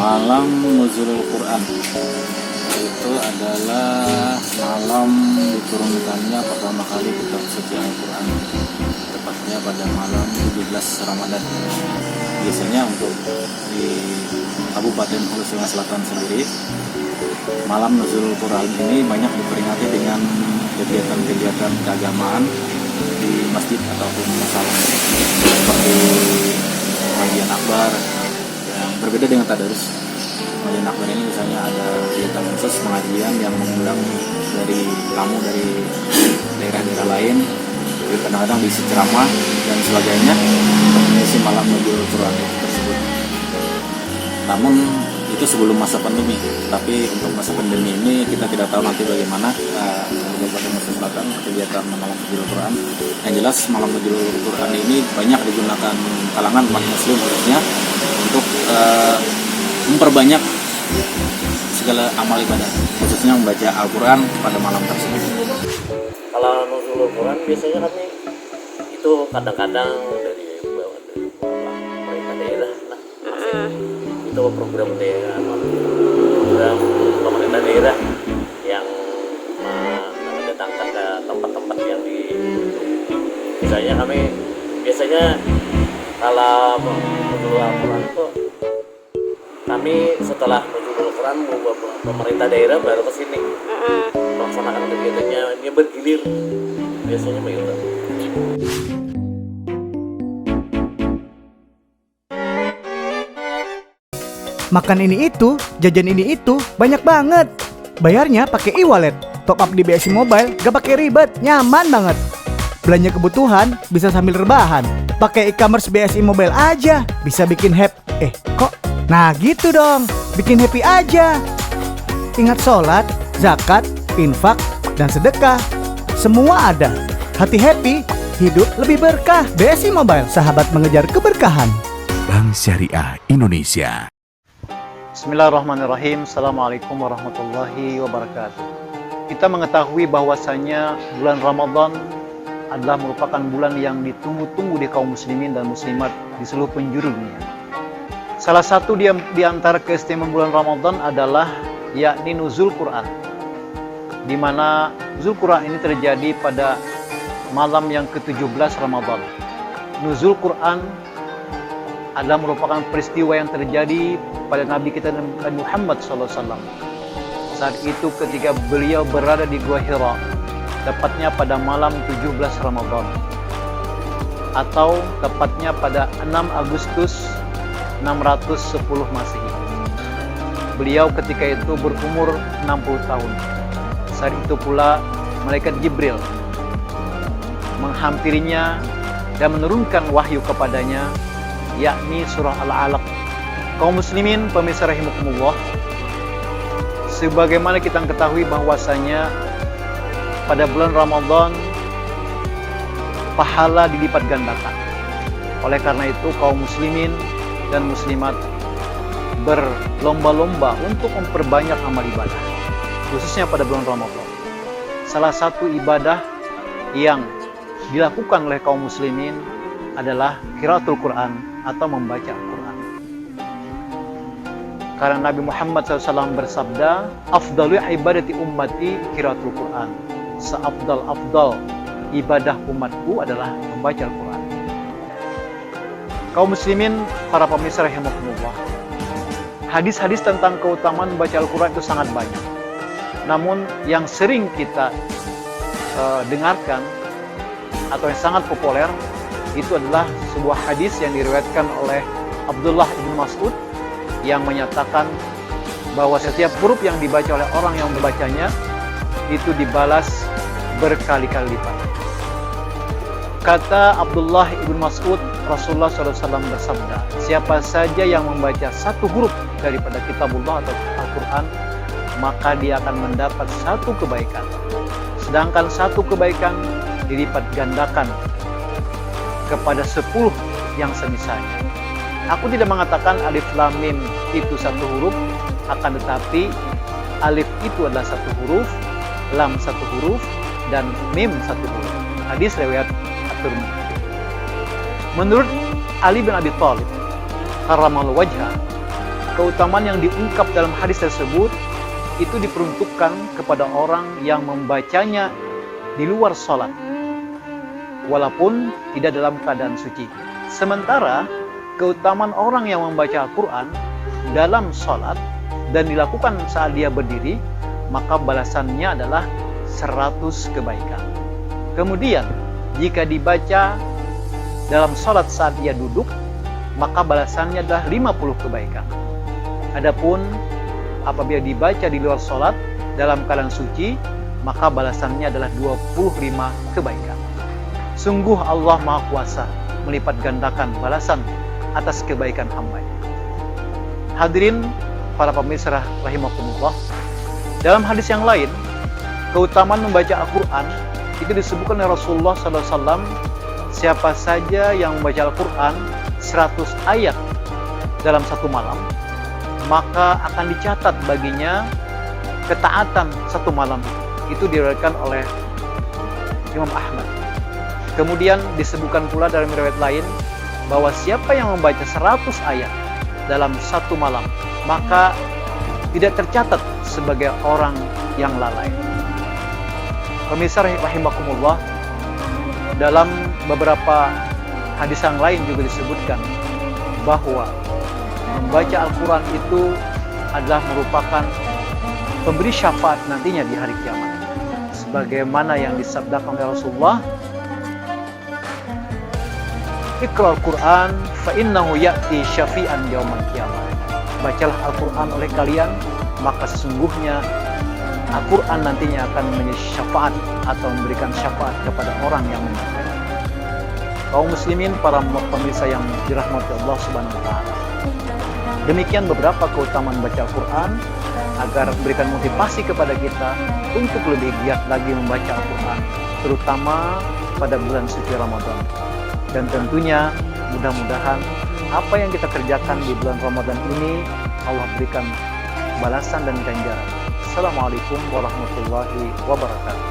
Malam Nuzulul Quran itu adalah malam diturunkannya pertama kali kitab suci Al-Quran, tepatnya pada malam 17 Ramadan. Biasanya untuk di Kabupaten Hulu Sungai Selatan sendiri, malam Nuzulul Quran ini banyak diperingati dengan kegiatan-kegiatan keagamaan di masjid ataupun musola, seperti pengajian akbar yang berbeda dengan tadarus. Pengajian akbar ini misalnya ada kegiatan khusus pengajian yang mengundang dari tamu dari daerah-daerah lain, kadang-kadang diisi ceramah dan sebagainya untuk mengisi malam Nuzulul Quran tersebut. Namun itu sebelum masa pandemi, tapi untuk masa pandemi ini kita tidak tahu nanti bagaimana Kabupaten Hulu Selatan kegiatan malam Nuzulul Quran. Yang jelas malam Nuzulul Quran ini banyak digunakan kalangan umat muslim khususnya untuk memperbanyak segala amal ibadah, khususnya membaca Al-Quran pada malam tersebut. Kalau Nuzulul Quran biasanya kami itu kadang-kadang dari pemerintah daerah lah, itu program daerah, program pemerintah daerah yang mendatangkan ke tempat-tempat yang di, misalnya kami biasanya kalau Nuzulul Quran itu kami setelah Nuzulul Quran pemerintah daerah baru ke sini melaksanakan kegiatannya, ini bergilir biasanya begitu. Makan ini itu, jajan ini itu, banyak banget. Bayarnya pakai e-wallet, top up di BSI Mobile, gak pakai ribet, nyaman banget. Belanja kebutuhan bisa sambil rebahan, pakai e-commerce BSI Mobile aja, bisa bikin happy. Kok? Nah gitu dong, bikin happy aja. Ingat sholat, zakat, infak, dan sedekah, semua ada. Hati happy, hidup lebih berkah. BSI Mobile, sahabat mengejar keberkahan. Bank Syariah Indonesia. Bismillahirrahmanirrahim. Assalamualaikum warahmatullahi wabarakatuh. Kita mengetahui bahwasanya bulan Ramadan adalah merupakan bulan yang ditunggu-tunggu di kaum muslimin dan muslimat di seluruh penjuru dunia. Salah satu di antara keistimewaan bulan Ramadan adalah yakni Nuzul Quran, di mana Nuzul Quran ini terjadi pada malam yang ke-17 Ramadan. Nuzul Quran adalah merupakan peristiwa yang terjadi pada Nabi kita Nabi Muhammad SAW. Saat itu ketika beliau berada di Gua Hira, tepatnya pada malam 17 Ramadan, atau tepatnya pada 6 Agustus 610 Masehi. Beliau ketika itu berumur 60 tahun. Saat itu pula malaikat Jibril menghampirinya dan menurunkan wahyu kepadanya, yakni surah Al-Alaq. Kaum muslimin pemirsa rahimakumullah, sebagaimana kita ketahui bahwasanya pada bulan Ramadan pahala dilipat gandakan. Oleh karena itu kaum muslimin dan muslimat berlomba-lomba untuk memperbanyak amal ibadah, khususnya pada bulan Ramadan. Salah satu ibadah yang dilakukan oleh kaum muslimin adalah qiraatul Quran atau membaca Al-Quran. Karena Nabi Muhammad SAW bersabda, afdalu ibadati ummati qiraatul Quran. Seafdal-afdal ibadah umatku adalah membaca Al-Quran. Kaum muslimin, para pemirsa rahimakumullah, hadis-hadis tentang keutamaan membaca Al-Quran itu sangat banyak. Namun yang sering kita dengarkan atau yang sangat populer itu adalah sebuah hadis yang diriwayatkan oleh Abdullah bin Mas'ud yang menyatakan bahwa setiap huruf yang dibaca oleh orang yang membacanya itu dibalas berkali-kali lipat. Kata Abdullah bin Mas'ud, Rasulullah SAW bersabda, siapa saja yang membaca satu huruf daripada kitabullah atau Al-Quran, maka dia akan mendapat satu kebaikan. Sedangkan satu kebaikan dilipat gandakan kepada 10 yang semisalnya. Aku tidak mengatakan alif lam mim itu satu huruf, akan tetapi alif itu adalah satu huruf, lam satu huruf, dan mim satu huruf. Hadis riwayat At-Tirmidzi. Menurut Ali bin Abi Thalib karramallahu wajha, keutamaan yang diungkap dalam hadis tersebut itu diperuntukkan kepada orang yang membacanya di luar sholat, walaupun tidak dalam keadaan suci. Sementara keutamaan orang yang membaca Al-Quran dalam sholat dan dilakukan saat dia berdiri, maka balasannya adalah 100 kebaikan. Kemudian jika dibaca dalam sholat saat dia duduk, maka balasannya adalah 50 kebaikan. Adapun apabila dibaca di luar sholat dalam keadaan suci, maka balasannya adalah 25 kebaikan. Sungguh Allah Maha Kuasa melipat gandakan balasan atas kebaikan hamba. Hadirin para pemirsa rahimakumullah, dalam hadis yang lain, keutamaan membaca Al-Quran itu disebutkan oleh Rasulullah SAW, siapa saja yang membaca Al-Quran 100 ayat dalam satu malam, maka akan dicatat baginya ketaatan satu malam. Itu diriwayatkan oleh Imam Ahmad. Kemudian disebutkan pula dalam riwayat lain bahwa siapa yang membaca 100 ayat dalam satu malam, maka tidak tercatat sebagai orang yang lalai. Pemirsa rahimakumullah, dalam beberapa hadis yang lain juga disebutkan bahwa membaca Al-Quran itu adalah merupakan pemberi syafaat nantinya di hari kiamat. Sebagaimana yang disabdakan oleh Rasulullah, Iqra al-Quran fa innahu ya'ti syafi'an yaumal qiyamah. Bacalah Al-Quran oleh kalian, maka sesungguhnya Al-Quran nantinya akan menjadi syafaat atau memberikan syafaat kepada orang yang membacanya. Kaum muslimin, para pemirsa yang dirahmati Allah Subhanahu wa taala. Demikian beberapa keutamaan baca Al-Quran agar memberikan motivasi kepada kita untuk lebih giat lagi membaca Al-Quran, terutama pada bulan suci Ramadan. Dan tentunya mudah-mudahan apa yang kita kerjakan di bulan Ramadan ini Allah berikan balasan dan ganjaran. Assalamualaikum warahmatullahi wabarakatuh.